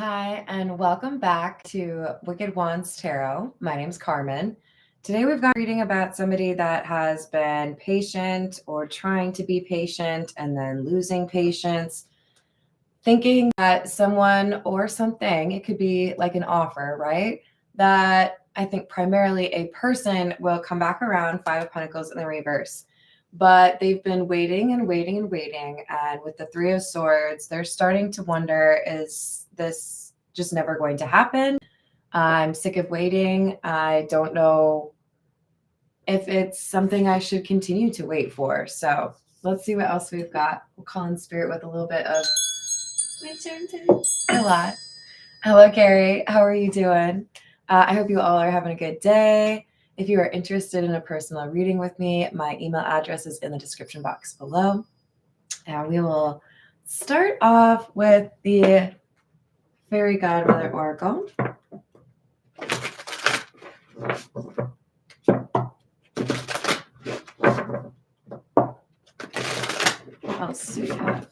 Hi, and welcome back to Wicked Wands Tarot. My name's Carmen. Today we've got a reading about somebody that has been patient or trying to be patient and then losing patience, thinking that someone or something, it could be like an offer, right? That I think primarily a person will come back around, Five of Pentacles in the reverse. But they've been waiting and waiting and waiting. And with the Three of Swords, they're starting to wonder, is this just never going to happen? I'm sick of waiting. I don't know if it's something I should continue to wait for. So let's see what else we've got. We'll call in spirit with a little bit of my turn. A lot. Hello, Carrie. How are you doing? I hope you all are having a good day. If you are interested in a personal reading with me, my email address is in the description box below. And we will start off with the Fairy Godmother Oracle. What else do we have?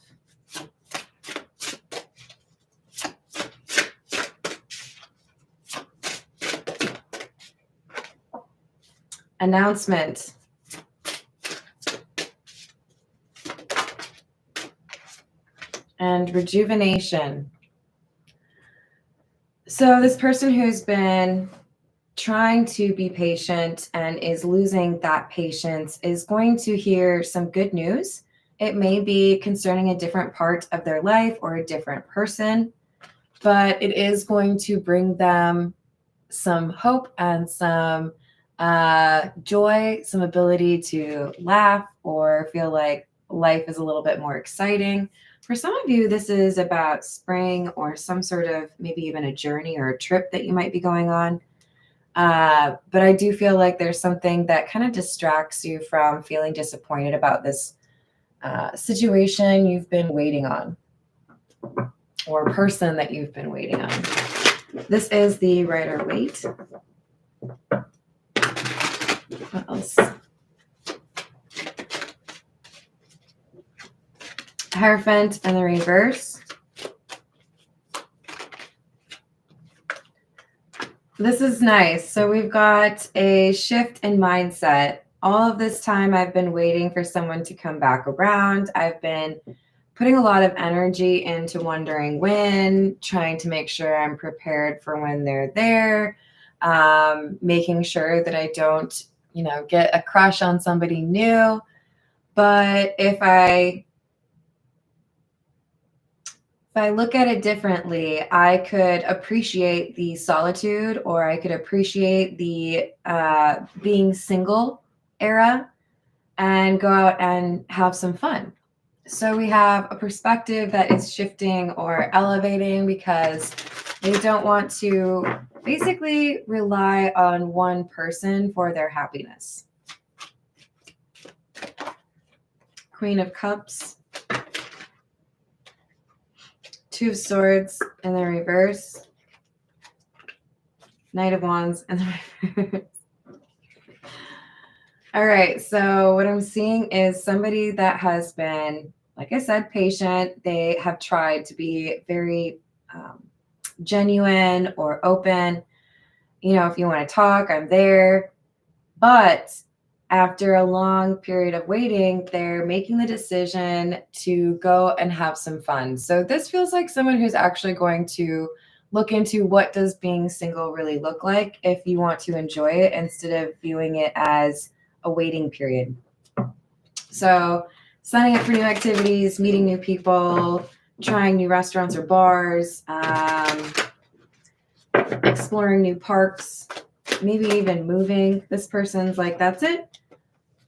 Announcement. And rejuvenation. So this person who's been trying to be patient and is losing that patience is going to hear some good news. It may be concerning a different part of their life or a different person, but it is going to bring them some hope and some joy, some ability to laugh or feel like life is a little bit more exciting. For some of you, this is about spring or some sort of maybe even a journey or a trip that you might be going on. But I do feel like there's something that kind of distracts you from feeling disappointed about this situation you've been waiting on or person that you've been waiting on. This is the Rider-Waite. What else? Hierophant in the reverse. This is nice. So we've got a shift in mindset. All of this time I've been waiting for someone to come back around. I've been putting a lot of energy into wondering when, trying to make sure I'm prepared for when they're there, making sure that I don't, get a crush on somebody new. But if I look at it differently, I could appreciate the solitude, or I could appreciate the being single era and go out and have some fun. So we have a perspective that is shifting or elevating because they don't want to basically rely on one person for their happiness. Queen of Cups. Two of Swords in the reverse. Knight of Wands in the reverse. All right, so what I'm seeing is somebody that has been, like I said, patient. They have tried to be very genuine or open. If you want to talk, I'm there. But after a long period of waiting, they're making the decision to go and have some fun. So this feels like someone who's actually going to look into what does being single really look like if you want to enjoy it instead of viewing it as a waiting period. So signing up for new activities, meeting new people, trying new restaurants or bars, exploring new parks, maybe even moving. This person's like, that's it.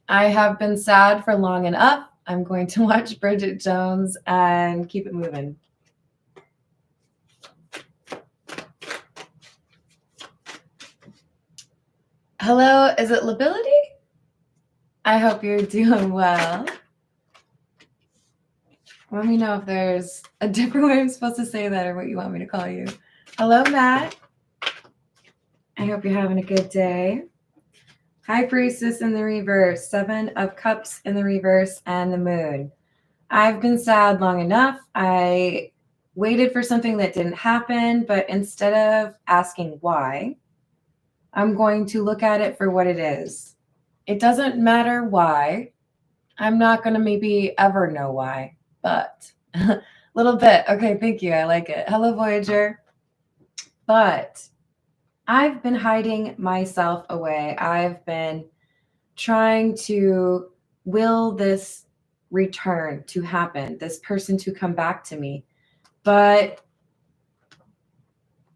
I have been sad for long enough. I'm going to watch Bridget Jones and keep it moving. Hello, is it Lability? I hope you're doing well. Let me know if there's a different way I'm supposed to say that or what you want me to call you. Hello, Matt. I hope you're having a good day. High Priestess in the reverse, Seven of Cups in the reverse, and the Moon. I've been sad long enough. I waited for something that didn't happen, but instead of asking why, I'm going to look at it for what it is. It doesn't matter why. I'm not going to maybe ever know why, but a little bit. Okay, thank you. I like it. Hello, Voyager. But I've been hiding myself away. I've been trying to will this return to happen, this person to come back to me. But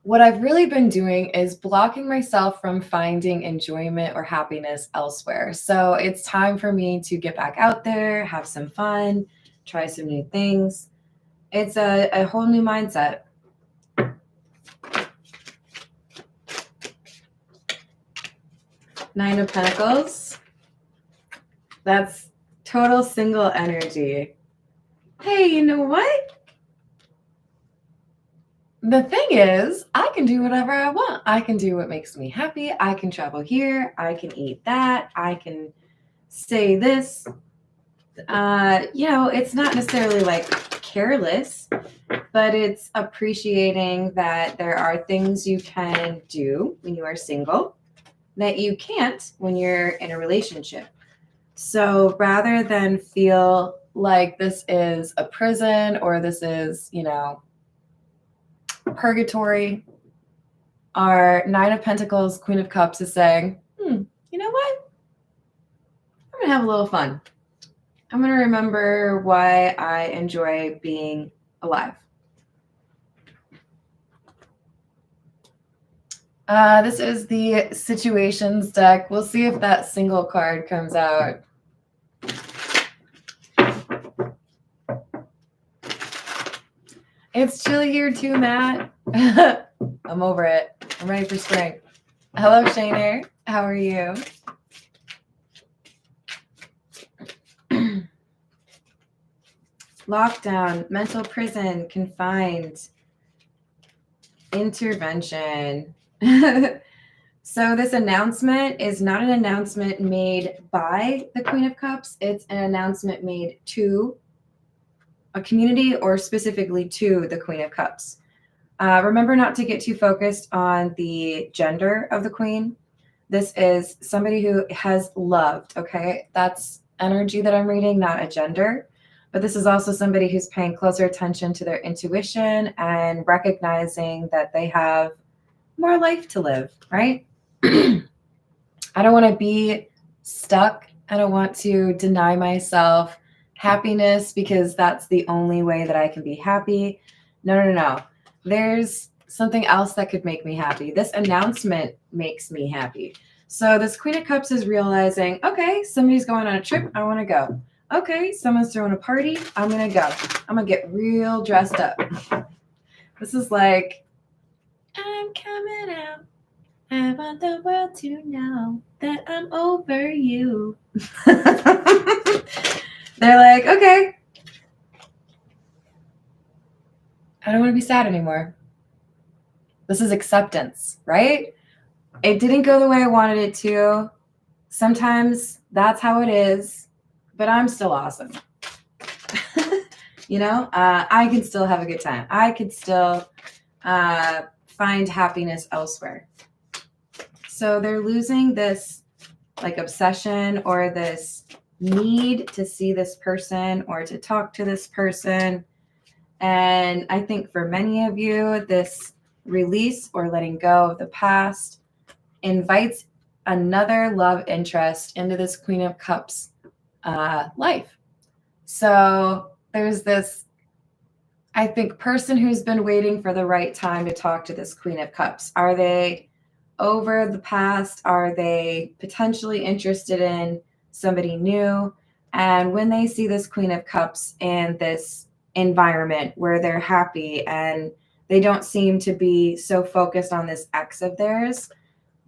what I've really been doing is blocking myself from finding enjoyment or happiness elsewhere. So it's time for me to get back out there, have some fun, try some new things. It's a whole new mindset. Nine of Pentacles. That's total single energy. Hey, you know what? The thing is, I can do whatever I want. I can do what makes me happy. I can travel here. I can eat that. I can say this. It's not necessarily like careless, but it's appreciating that there are things you can do when you are single that you can't when you're in a relationship. So rather than feel like this is a prison or this is, purgatory, our Nine of Pentacles, Queen of Cups is saying, you know what? I'm going to have a little fun. I'm going to remember why I enjoy being alive. This is the situations deck. We'll see if that single card comes out. It's chilly here too, Matt. I'm over it. I'm ready for spring. Hello, Shaner. How are you? Lockdown, mental prison, confined, intervention. So this announcement is not an announcement made by the Queen of Cups. It's an announcement made to a community or specifically to the Queen of Cups. Remember not to get too focused on the gender of the Queen. This is somebody who has loved, okay? That's energy that I'm reading, not a gender. But this is also somebody who's paying closer attention to their intuition and recognizing that they have more life to live, right? I don't want to be stuck. I don't want to deny myself happiness because that's the only way that I can be happy. No. There's something else that could make me happy. This announcement makes me happy. So this Queen of Cups is realizing, okay, somebody's going on a trip. I want to go. Okay, someone's throwing a party. I'm going to go. I'm going to get real dressed up. This is like, I'm coming out. I want the world to know that I'm over you. They're like, okay, I don't want to be sad anymore. This is acceptance, right? It didn't go the way I wanted it to. Sometimes that's how it is, but I'm still awesome. I can still have a good time. I could still find happiness elsewhere. So they're losing this like obsession or this need to see this person or to talk to this person. And I think for many of you, this release or letting go of the past invites another love interest into this Queen of Cups life. So there's this, I think, person who's been waiting for the right time to talk to this Queen of Cups. Are they over the past? Are they potentially interested in somebody new? And when they see this Queen of Cups in this environment where they're happy and they don't seem to be so focused on this ex of theirs,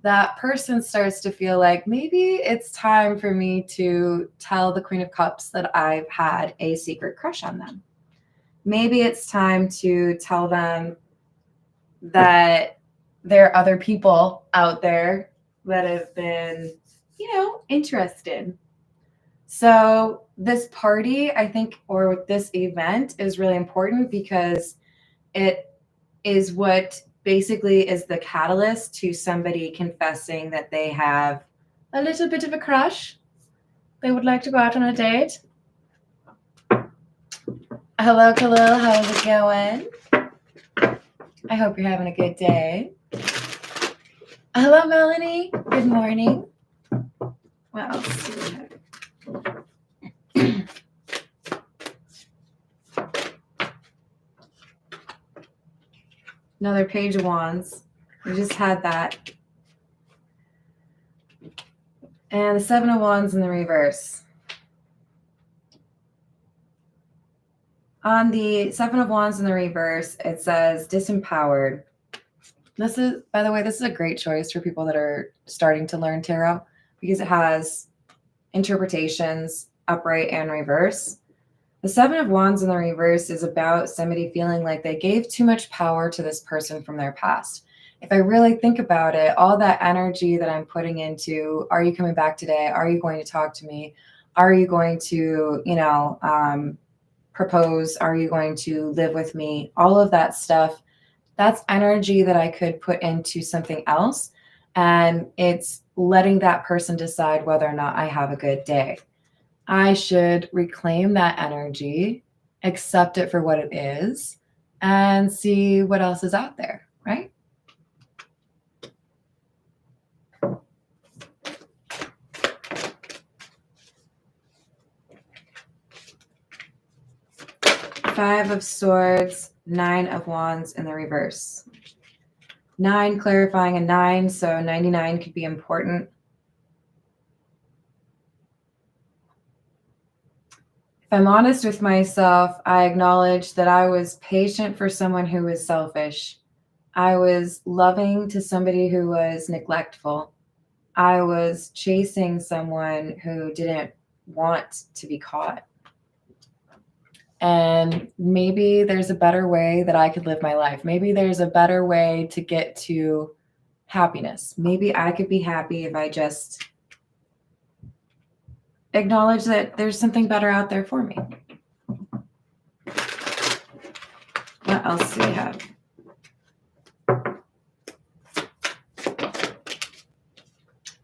that person starts to feel like maybe it's time for me to tell the Queen of Cups that I've had a secret crush on them. Maybe it's time to tell them that there are other people out there that have been, interested. So this party, I think, or this event is really important because it is what basically is the catalyst to somebody confessing that they have a little bit of a crush. They would like to go out on a date. Hello, Khalil. How's it going? I hope you're having a good day. Hello, Melanie. Good morning. What else do we have? Another Page of Wands. We just had that. And the Seven of Wands in the reverse. On the Seven of Wands in the reverse, it says disempowered. This is, by the way, this is a great choice for people that are starting to learn tarot because it has interpretations, upright and reverse. The Seven of Wands in the reverse is about somebody feeling like they gave too much power to this person from their past. If I really think about it, all that energy that I'm putting into, are you coming back today? Are you going to talk to me? Are you going to, propose? Are you going to live with me? All of that stuff, that's energy that I could put into something else. And it's letting that person decide whether or not I have a good day. I should reclaim that energy, accept it for what it is, and see what else is out there, right? Five of Swords, Nine of Wands in the reverse. 9 clarifying a 9, so 99 could be important. If I'm honest with myself, I acknowledge that I was patient for someone who was selfish. I was loving to somebody who was neglectful. I was chasing someone who didn't want to be caught. And maybe there's a better way that I could live my life. Maybe there's a better way to get to happiness. Maybe I could be happy if I just acknowledge that there's something better out there for me. What else do we have?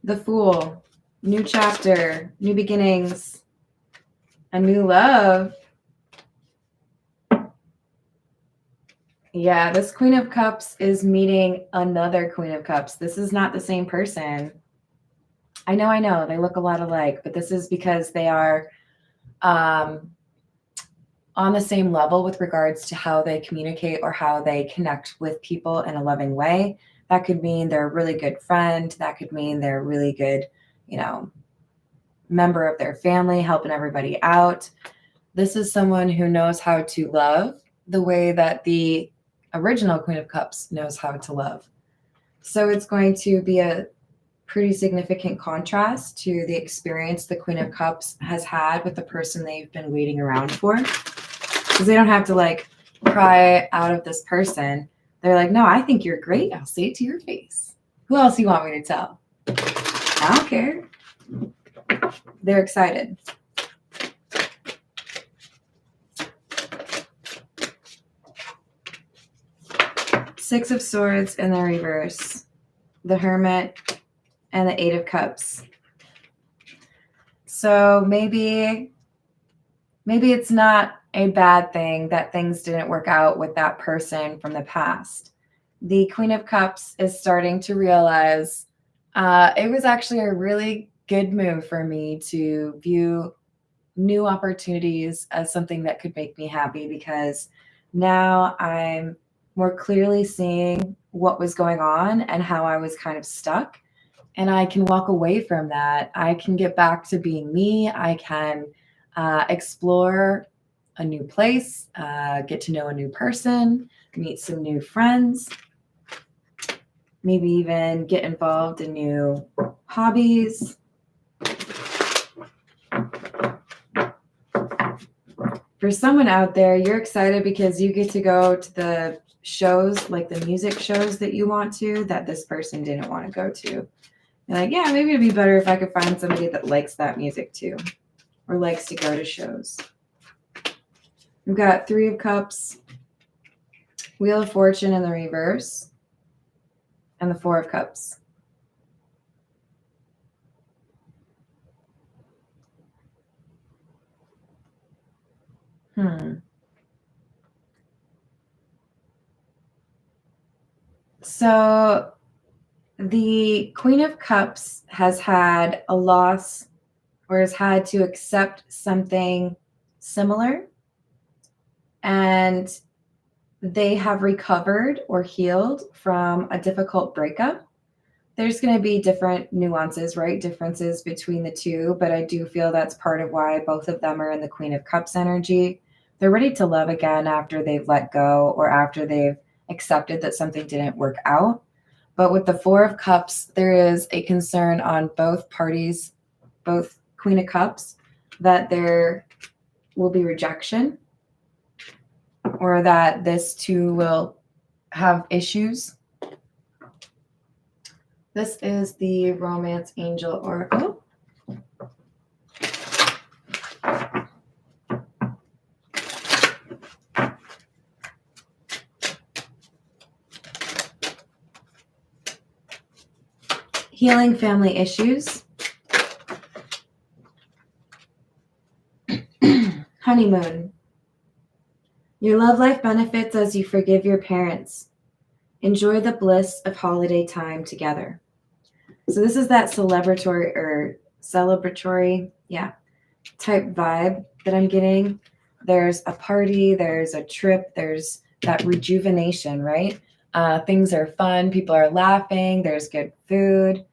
The Fool, new chapter, new beginnings, a new love. Yeah, this Queen of Cups is meeting another Queen of Cups. This is not the same person. I know, they look a lot alike, but this is because they are on the same level with regards to how they communicate or how they connect with people in a loving way. That could mean they're a really good friend. That could mean they're a really good, member of their family, helping everybody out. This is someone who knows how to love the way that the original Queen of Cups knows how to love. So it's going to be a pretty significant contrast to the experience the Queen of Cups has had with the person they've been waiting around for. Because they don't have to cry out of this person. They're like, no, I think you're great. I'll say it to your face. Who else do you want me to tell? I don't care. They're excited. Six of Swords in the reverse. The Hermit and the Eight of Cups. So maybe it's not a bad thing that things didn't work out with that person from the past. The Queen of Cups is starting to realize it was actually a really good move for me to view new opportunities as something that could make me happy, because now I'm more clearly seeing what was going on and how I was kind of stuck. And I can walk away from that. I can get back to being me. I can explore a new place, get to know a new person, meet some new friends, maybe even get involved in new hobbies. For someone out there, you're excited because you get to go to the shows, like the music shows that you want to, that this person didn't want to go to. You're like, yeah, maybe it'd be better if I could find somebody that likes that music too, or likes to go to shows. We've got Three of Cups Wheel of Fortune in the reverse, and the Four of Cups. So the Queen of Cups has had a loss or has had to accept something similar, and they have recovered or healed from a difficult breakup. There's going to be different nuances, right? Differences between the two, but I do feel that's part of why both of them are in the Queen of Cups energy. They're ready to love again after they've let go or after they've accepted that something didn't work out. But with the Four of Cups, there is a concern on both parties, both Queen of Cups, that there will be rejection or that this too will have issues. This is the Romance Angel Oracle. Healing family issues. Honeymoon. Your love life benefits as you forgive your parents. Enjoy the bliss of holiday time together. So this is that celebratory type vibe that I'm getting. There's a party, there's a trip, there's that rejuvenation, right? Things are fun, people are laughing, there's good food.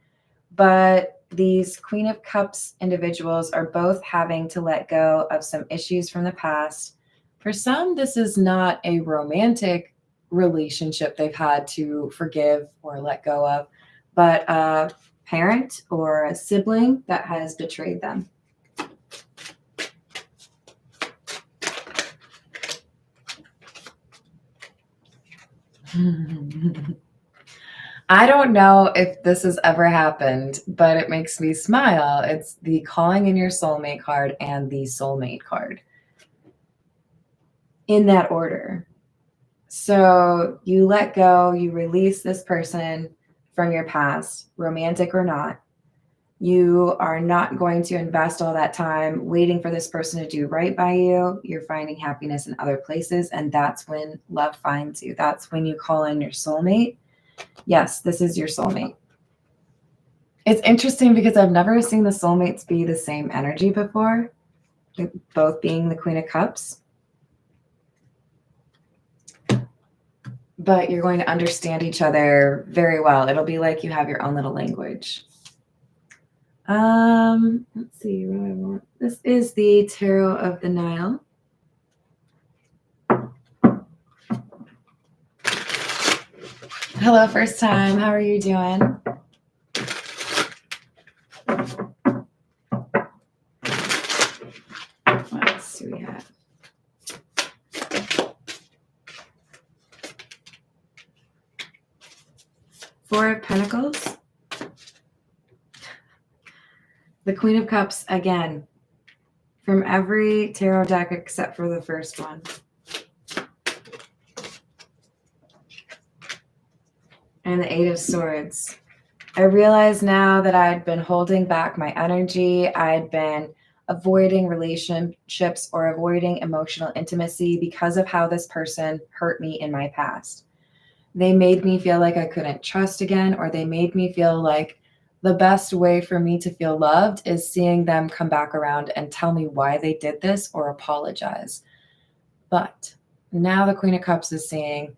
But these Queen of Cups individuals are both having to let go of some issues from the past. For some, this is not a romantic relationship they've had to forgive or let go of, but a parent or a sibling that has betrayed them. I don't know if this has ever happened, but it makes me smile. It's the Calling in Your Soulmate card and the Soulmate card. In that order. So you let go, you release this person from your past, romantic or not. You are not going to invest all that time waiting for this person to do right by you. You're finding happiness in other places, and that's when love finds you. That's when you call in your soulmate. Yes, this is your soulmate. It's interesting because I've never seen the soulmates be the same energy before, both being the Queen of Cups. But you're going to understand each other very well. It'll be like you have your own little language. Let's see what I want. This is the Tarot of the Nile. Hello, first time. How are you doing? What else do we have? Four of Pentacles. The Queen of Cups again. From every tarot deck except for the first one. And the Eight of Swords. I realize now that I'd been holding back my energy. I'd been avoiding relationships or avoiding emotional intimacy because of how this person hurt me in my past. They made me feel like I couldn't trust again, or they made me feel like the best way for me to feel loved is seeing them come back around and tell me why they did this or apologize. But now the Queen of Cups is saying,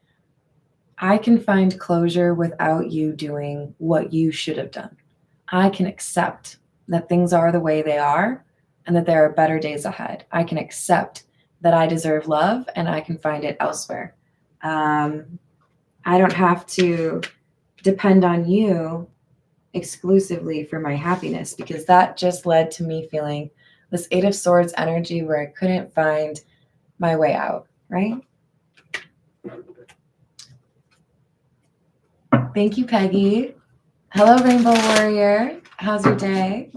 I can find closure without you doing what you should have done. I can accept that things are the way they are and that there are better days ahead. I can accept that I deserve love and I can find it elsewhere. I don't have to depend on you exclusively for my happiness, because that just led to me feeling this Eight of Swords energy where I couldn't find my way out, right? Thank you, Peggy. Hello, Rainbow Warrior. How's your day?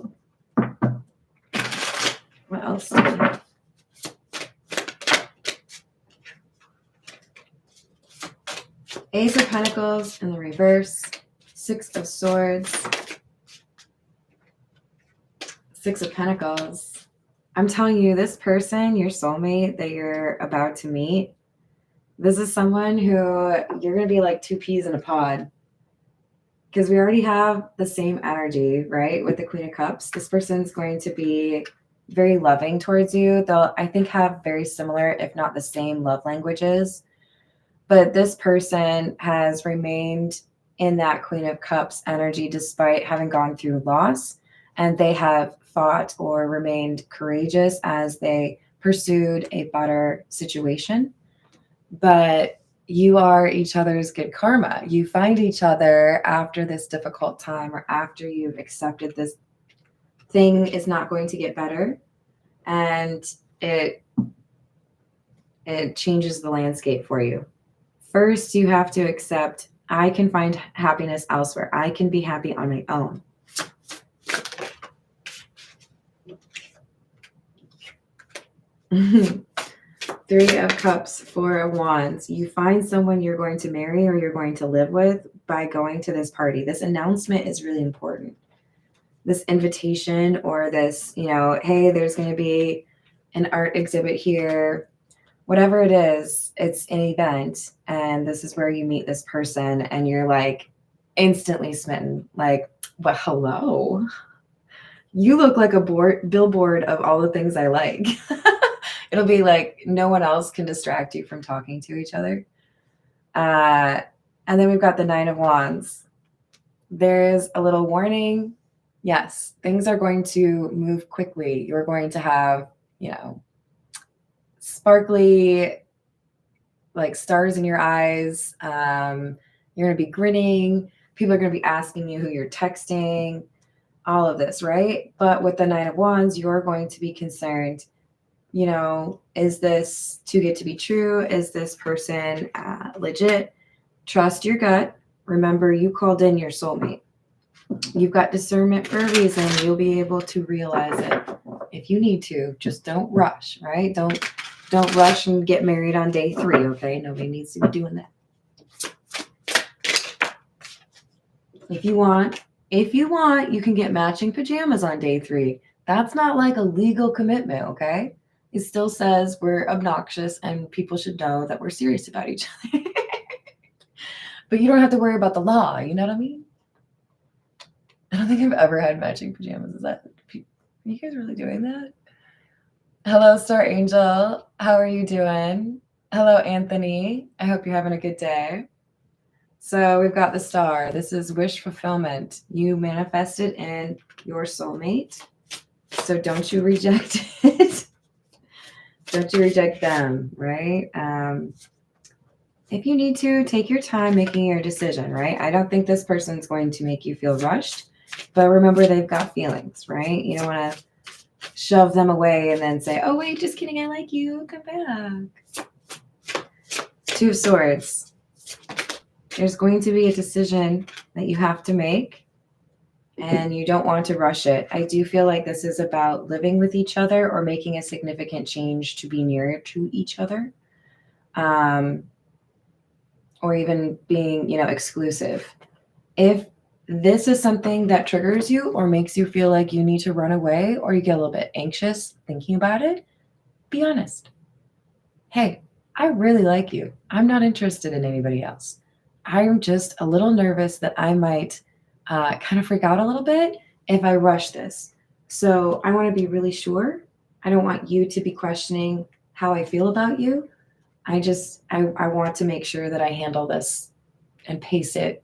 What else do we have? Ace of Pentacles in the reverse, Six of Swords, Six of Pentacles. I'm telling you, this person, your soulmate that you're about to meet, this is someone who you're going to be like two peas in a pod, because we already have the same energy, right? With the Queen of Cups, this person's going to be very loving towards you. They'll, I think, have very similar, if not the same, love languages. But this person has remained in that Queen of Cups energy despite having gone through loss. And they have fought or remained courageous as they pursued a better situation. But you are each other's good karma. You find each other after this difficult time, or after you've accepted this thing is not going to get better, and it changes the landscape for you. First, you have to accept, I can find happiness elsewhere. I can be happy on my own. Three of Cups, Four of Wands. You find someone you're going to marry or you're going to live with by going to this party. This announcement is really important. This invitation, or this, you know, hey, there's going to be an art exhibit here. Whatever it is, it's an event, and this is where you meet this person, and you're like instantly smitten. Like, well, hello. You look like a billboard of all the things I like. It'll be like no one else can distract you from talking to each other. And then we've got the Nine of Wands. There's a little warning. Yes, things are going to move quickly. You're going to have, you know, sparkly, like stars in your eyes. You're going to be grinning. People are going to be asking you who you're texting, all of this, right? But with the Nine of Wands, you're going to be concerned, you know, is this too good to be true? Is this person legit? Trust your gut. Remember, you called in your soulmate. You've got discernment for a reason. You'll be able to realize it if you need to. Just don't rush, right? Don't rush and get married on day 3, okay? Nobody needs to be doing that. If you want, you can get matching pajamas on day 3. That's not like a legal commitment, okay? It still says we're obnoxious and people should know that we're serious about each other. But you don't have to worry about the law, you know what I mean? I don't think I've ever had matching pajamas. Is that, are you guys really doing that? Hello, Star Angel. How are you doing? Hello, Anthony. I hope you're having a good day. So we've got the Star. This is wish fulfillment. You manifested in your soulmate. So don't you reject it. Don't you reject them, right? If you need to, take your time making your decision, right? I don't think this person's going to make you feel rushed, but remember, they've got feelings, right? You don't want to shove them away and then say, oh, wait, just kidding. I like you. Come back. Two of Swords. There's going to be a decision that you have to make, and you don't want to rush it. I do feel like this is about living with each other or making a significant change to be nearer to each other. Or even being, you know, exclusive. If this is something that triggers you or makes you feel like you need to run away, or you get a little bit anxious thinking about it, be honest. Hey, I really like you. I'm not interested in anybody else. I'm just a little nervous that I might kind of freak out a little bit if I rush this. So I want to be really sure. I don't want you to be questioning how I feel about you. I want to make sure that I handle this and pace it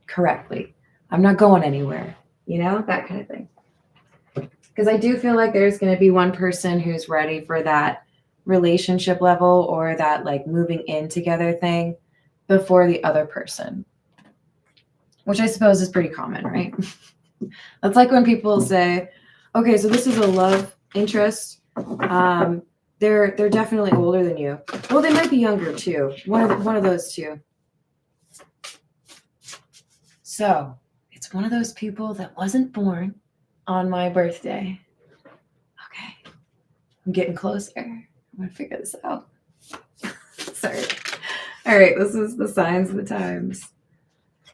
correctly. I'm not going anywhere, you know, that kind of thing. Because I do feel like there's going to be one person who's ready for that relationship level or that like moving in together thing before the other person, which I suppose is pretty common, right? That's like when people say, okay, so this is a love interest. They're definitely older than you. Well, they might be younger too. One of those two. So it's one of those people that wasn't born on my birthday. Okay, I'm getting closer. I'm gonna figure this out. Sorry. All right, this is the signs of the times.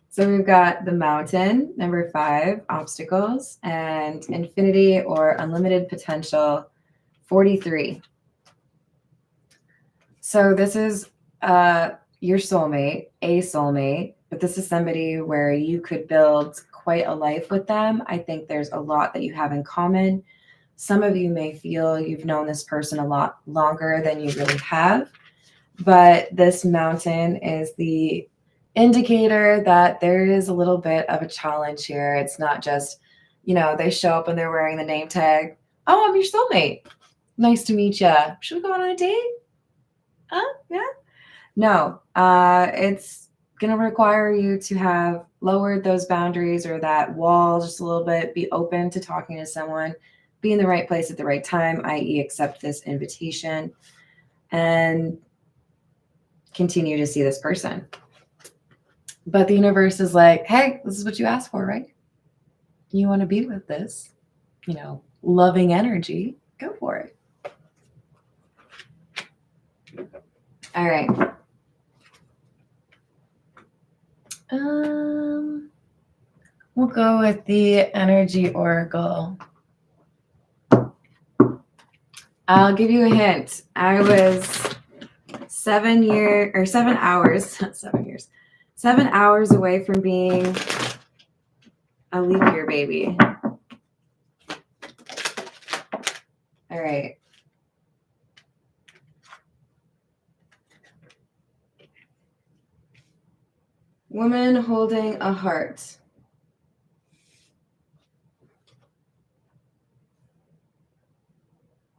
So we've got the mountain, number 5, obstacles, and infinity or unlimited potential, 43. So this is your soulmate, a soulmate, but this is somebody where you could build quite a life with them. I think there's a lot that you have in common. Some of you may feel you've known this person a lot longer than you really have, but this mountain is the indicator that there is a little bit of a challenge here. It's not just, they show up and they're wearing the name tag. Oh, I'm your soulmate. Nice to meet you. Should we go on a date? Yeah. No, it's going to require you to have lowered those boundaries or that wall just a little bit, be open to talking to someone, be in the right place at the right time, i.e. accept this invitation and continue to see this person. But the universe is like, hey, this is what you asked for, right? You want to be with this, loving energy, go for it. All right. We'll go with the energy oracle. I'll give you a hint. I was 7 hours away from being a leap year baby. All right. Woman holding a heart.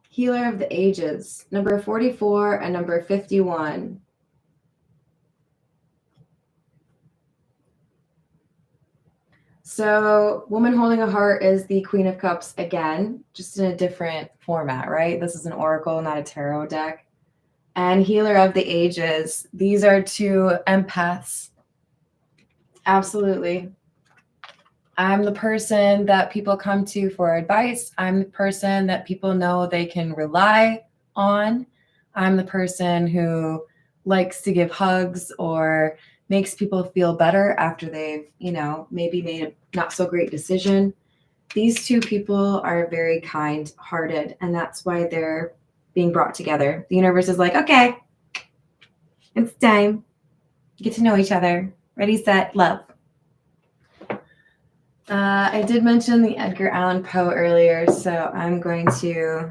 Healer of the ages, number 44 and number 51. So woman holding a heart is the Queen of Cups again, just in a different format, right? This is an oracle, not a tarot deck. And healer of the ages, these are two empaths. Absolutely. I'm the person that people come to for advice. I'm the person that people know they can rely on. I'm the person who likes to give hugs or makes people feel better after they've, maybe made a not so great decision. These two people are very kind-hearted, and that's why they're being brought together. The universe is like, okay, it's time. Get to know each other. Ready, set, love. I did mention the Edgar Allan Poe earlier, so I'm going to...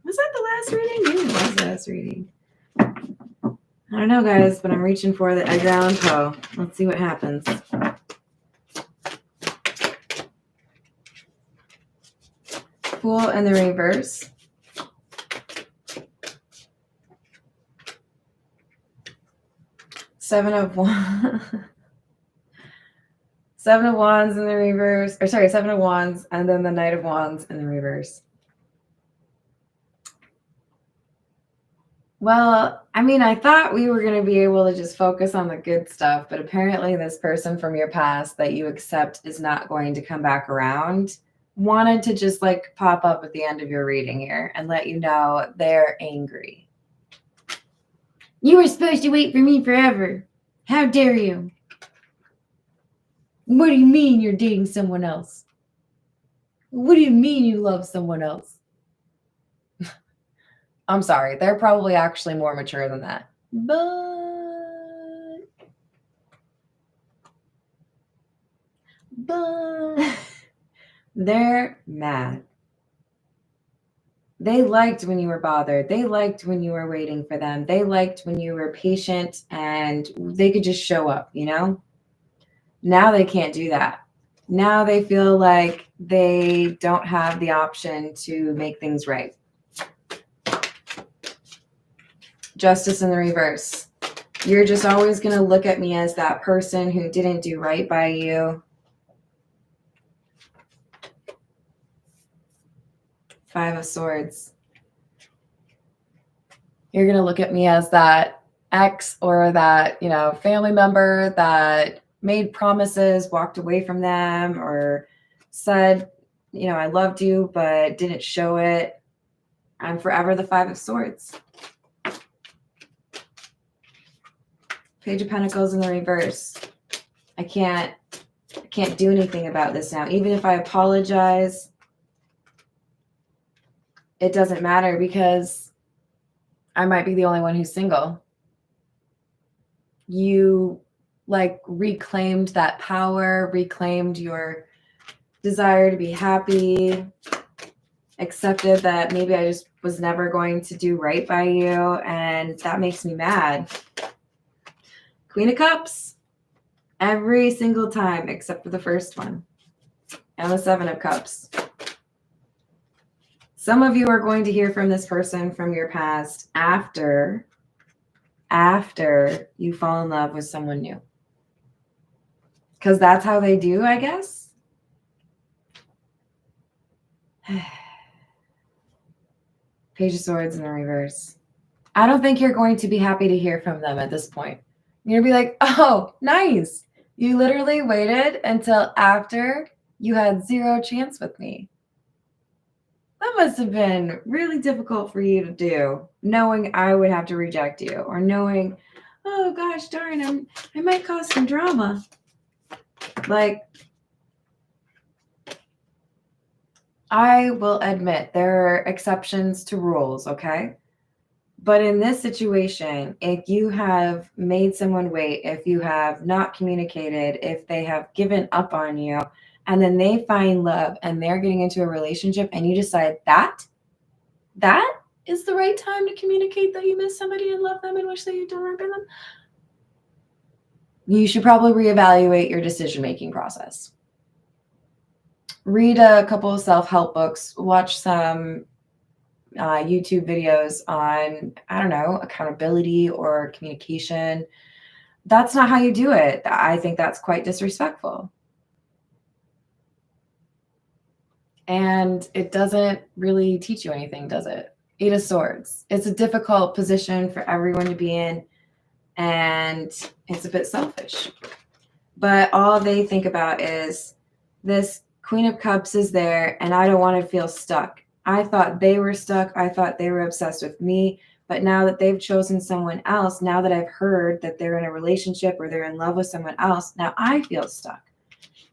Was that the last reading? Maybe it was the last reading. I don't know, guys, but I'm reaching for the Edgar Allan Poe. Let's see what happens. Fool in the reverse. Seven of Wands. Seven of Wands in the reverse. Or sorry, Seven of Wands, and then the Knight of Wands in the reverse. Well, I thought we were going to be able to just focus on the good stuff, but apparently this person from your past that you accept is not going to come back around wanted to just pop up at the end of your reading here and let you know they're angry. You were supposed to wait for me forever. How dare you? What do you mean you're dating someone else? What do you mean you love someone else? I'm sorry. They're probably actually more mature than that. But they're mad. They liked when you were bothered. They liked when you were waiting for them. They liked when you were patient and they could just show up, Now they can't do that. Now they feel like they don't have the option to make things right. Justice in the reverse. You're just always going to look at me as that person who didn't do right by you. Five of Swords. You're going to look at me as that ex or that, family member that made promises, walked away from them, or said, I loved you, but didn't show it. I'm forever the Five of Swords. Page of Pentacles in the reverse. I can't do anything about this now. Even if I apologize, it doesn't matter because I might be the only one who's single. You like reclaimed that power, reclaimed your desire to be happy, accepted that maybe I just was never going to do right by you, and that makes me mad. Queen of Cups, every single time except for the first one, and the Seven of Cups. Some of you are going to hear from this person from your past after you fall in love with someone new. Because that's how they do, I guess. Page of Swords in the reverse. I don't think you're going to be happy to hear from them at this point. You're going to be like, oh, nice. You literally waited until after you had zero chance with me. That must have been really difficult for you to do, knowing I would have to reject you, or knowing, oh gosh darn, I might cause some drama. Like, I will admit there are exceptions to rules, okay? But in this situation, if you have made someone wait, if you have not communicated, if they have given up on you, and then they find love and they're getting into a relationship and you decide that is the right time to communicate that you miss somebody and love them and wish that you don't remember them, you should probably reevaluate your decision-making process. Read a couple of self-help books, watch some YouTube videos on, I don't know, accountability or communication. That's not how you do it. I think that's quite disrespectful. And it doesn't really teach you anything, does it? Eight of Swords. It's a difficult position for everyone to be in, and it's a bit selfish. But all they think about is this Queen of Cups is there, and I don't want to feel stuck. I thought they were stuck. I thought they were obsessed with me. But now that they've chosen someone else, now that I've heard that they're in a relationship or they're in love with someone else, now I feel stuck.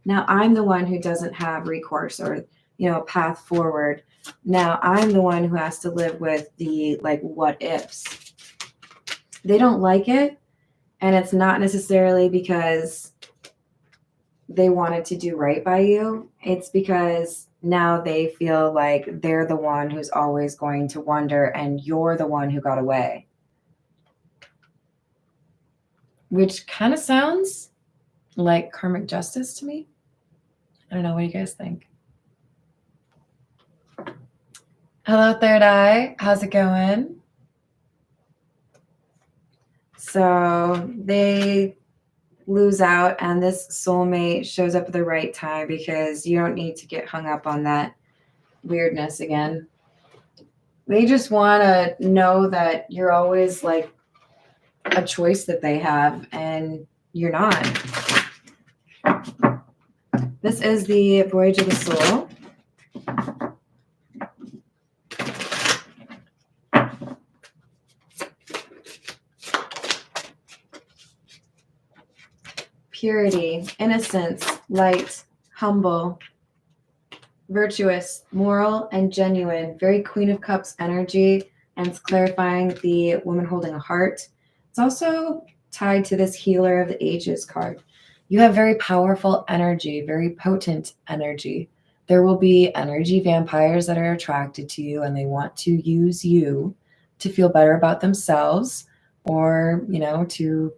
Now I'm the one who doesn't have recourse or, a path forward. Now I'm the one who has to live with the, like, what ifs. They don't like it. And it's not necessarily because they wanted to do right by you. It's because now they feel like they're the one who's always going to wonder and you're the one who got away. Which kind of sounds like karmic justice to me. I don't know. What do you guys think? Hello, Third Eye. How's it going? So they lose out, and this soulmate shows up at the right time because you don't need to get hung up on that weirdness again. They just want to know that you're always like a choice that they have, and you're not. This is the Voyage of the Soul. Purity, innocence, light, humble, virtuous, moral, and genuine. Very Queen of Cups energy, and it's clarifying the woman holding a heart. It's also tied to this Healer of the Ages card. You have very powerful energy, very potent energy. There will be energy vampires that are attracted to you, and they want to use you to feel better about themselves, or, to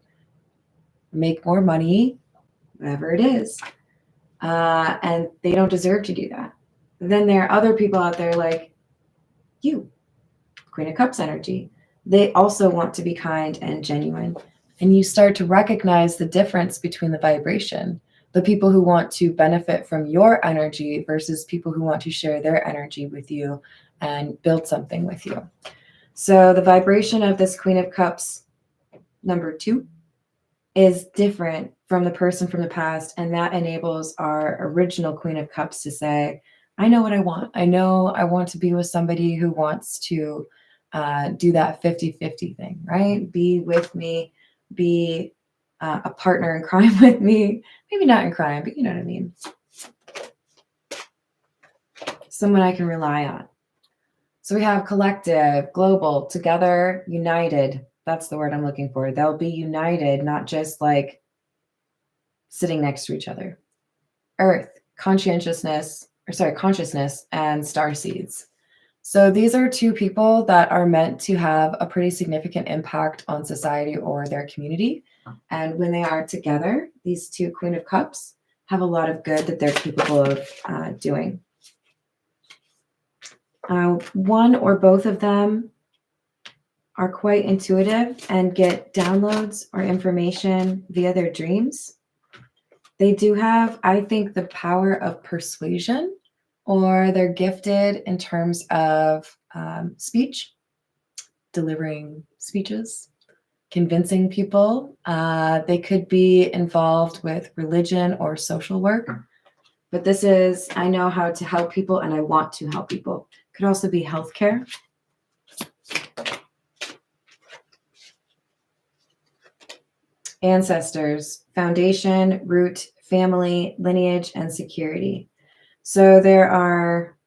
make more money, whatever it is. And they don't deserve to do that. Then there are other people out there like you, Queen of Cups energy. They also want to be kind and genuine. And you start to recognize the difference between the vibration, the people who want to benefit from your energy versus people who want to share their energy with you and build something with you. So the vibration of this Queen of Cups number 2 is different from the person from the past, and that enables our original Queen of Cups to say, I know what I want. I know I want to be with somebody who wants to do that 50-50 thing, right? Be with me, be a partner in crime with me. Maybe not in crime, but you know what I mean. Someone I can rely on. So we have collective, global, together, united. That's the word I'm looking for. They'll be united, not just like sitting next to each other. Earth, consciousness and star seeds. So these are two people that are meant to have a pretty significant impact on society or their community. And when they are together, these two Queen of Cups have a lot of good that they're capable of doing. One or both of them are quite intuitive and get downloads or information via their dreams. They do have, I think, the power of persuasion, or they're gifted in terms of speech, delivering speeches, convincing people. They could be involved with religion or social work. But this is, I know how to help people and I want to help people. Could also be healthcare. Ancestors, foundation, root, family, lineage, and security. So there are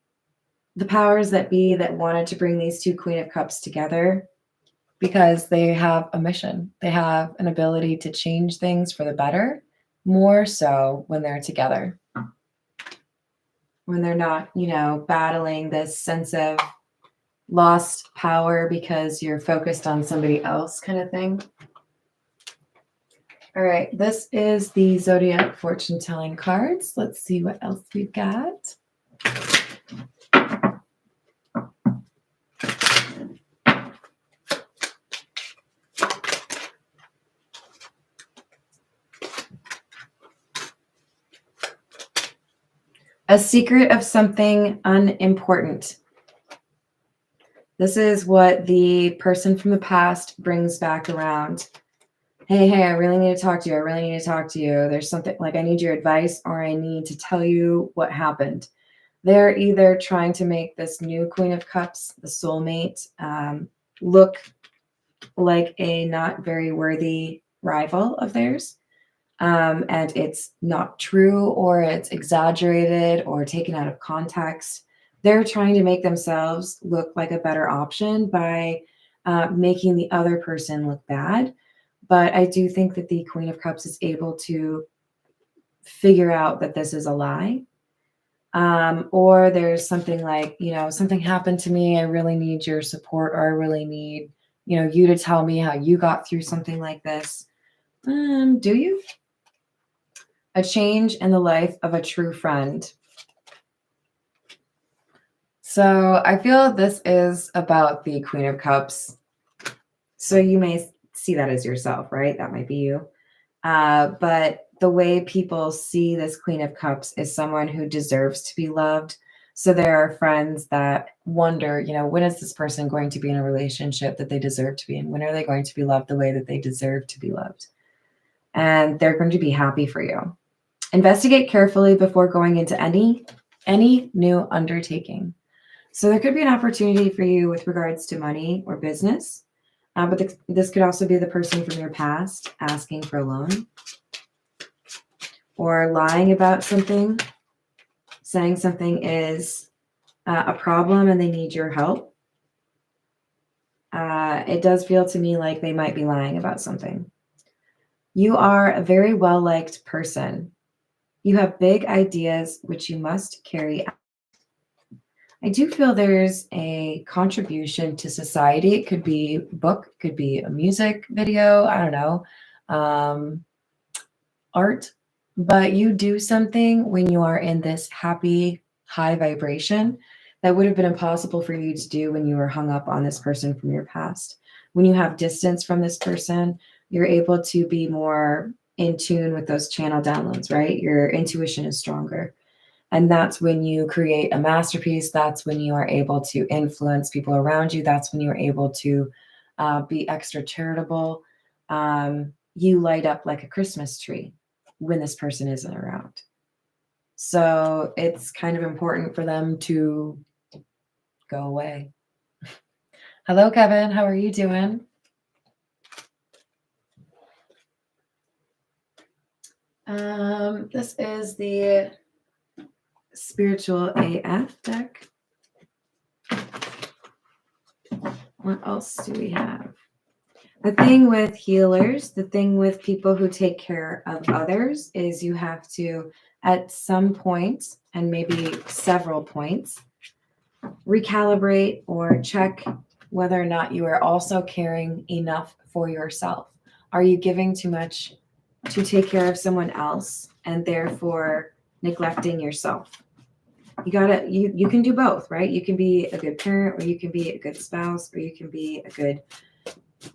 the powers that be that wanted to bring these two Queen of Cups together because they have a mission. They have an ability to change things for the better, more so when they're together. When they're not, battling this sense of lost power because you're focused on somebody else kind of thing. All right, this is the Zodiac fortune telling cards. Let's see what else we've got. A secret of something unimportant. This is what the person from the past brings back around. Hey, I really need to talk to you. I really need to talk to you. There's something like I need your advice or I need to tell you what happened. They're either trying to make this new Queen of Cups, the soulmate, look like a not very worthy rival of theirs. And it's not true or it's exaggerated or taken out of context. They're trying to make themselves look like a better option by making the other person look bad. But I do think that the Queen of Cups is able to figure out that this is a lie. Or there's something like, something happened to me. I really need your support, or I really need, you to tell me how you got through something like this. Do you? A change in the life of a true friend. So I feel this is about the Queen of Cups. So you may see that as yourself, right? That might be you. But the way people see this Queen of Cups is someone who deserves to be loved. So there are friends that wonder, when is this person going to be in a relationship that they deserve to be in? When are they going to be loved the way that they deserve to be loved? And they're going to be happy for you. Investigate carefully before going into any new undertaking. So there could be an opportunity for you with regards to money or business. But this could also be the person from your past asking for a loan or lying about something, saying something is a problem and they need your help. It does feel to me like they might be lying about something. You are a very well-liked person. You have big ideas which you must carry out. I do feel there's a contribution to society. It could be a book, could be a music video, I don't know, art. But you do something when you are in this happy, high vibration that would have been impossible for you to do when you were hung up on this person from your past. When you have distance from this person, you're able to be more in tune with those channel downloads, right? Your intuition is stronger. And that's when you create a masterpiece. That's when you are able to influence people around you. That's when you're able to be extra charitable. You light up like a Christmas tree when this person isn't around. So it's kind of important for them to go away. Hello, Kevin. How are you doing? This is the Spiritual AF deck. What else do we have? The thing with healers, the thing with people who take care of others is you have to, at some point, and maybe several points, recalibrate or check whether or not you are also caring enough for yourself. Are you giving too much to take care of someone else and therefore neglecting yourself? You can do both, right? You can be a good parent, or you can be a good spouse, or you can be a good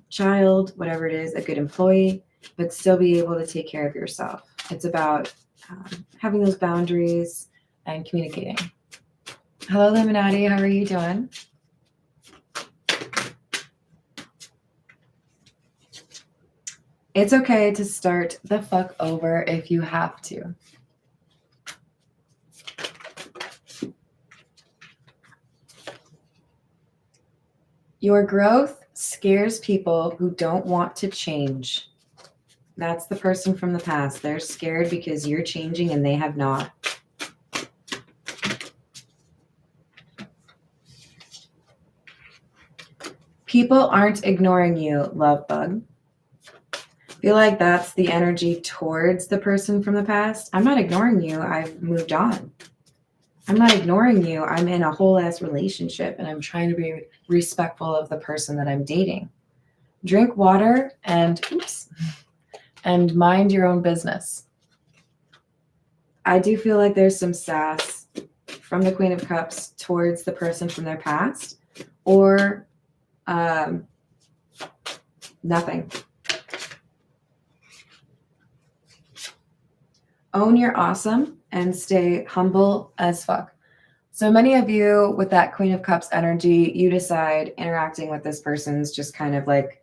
child, whatever it is, a good employee, but still be able to take care of yourself. It's about having those boundaries and communicating. Hello, Illuminati. How are you doing? It's okay to start the fuck over if you have to. Your growth scares people who don't want to change. That's the person from the past. They're scared because you're changing and they have not. People aren't ignoring you, love bug. I feel like that's the energy towards the person from the past. I'm not ignoring you. I've moved on. I'm not ignoring you. I'm in a whole ass relationship and I'm trying to be respectful of the person that I'm dating. Drink water and mind your own business. I do feel like there's some sass from the Queen of Cups towards the person from their past, or nothing. Own your awesome and stay humble as fuck. So many of you with that Queen of Cups energy, you decide interacting with this person's just kind of like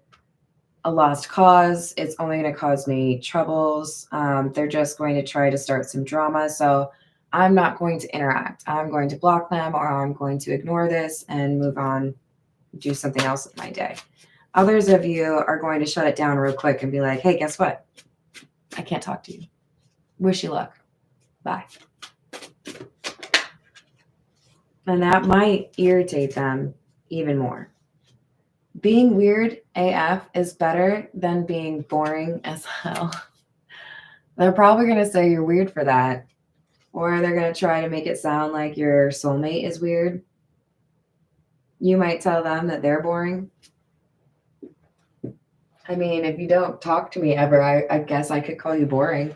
a lost cause. It's only going to cause me troubles. They're just going to try to start some drama. So I'm not going to interact. I'm going to block them, or I'm going to ignore this and move on, do something else with my day. Others of you are going to shut it down real quick and be like, hey, guess what? I can't talk to you. Wish you luck. Bye. And that might irritate them even more. Being weird AF is better than being boring as hell. They're probably going to say you're weird for that, or they're going to try to make it sound like your soulmate is weird. You might tell them that they're boring. I mean, if you don't talk to me ever, I guess I could call you boring.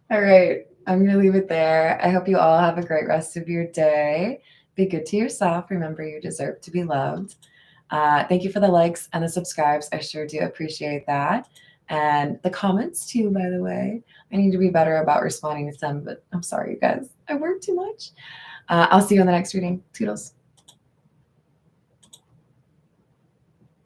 All right, I'm going to leave it there. I hope you all have a great rest of your day. Be good to yourself. Remember, you deserve to be loved. Thank you for the likes and the subscribes. I sure do appreciate that. And the comments too, by the way. I need to be better about responding to some, but I'm sorry, you guys. I work too much. I'll see you in the next reading. Toodles.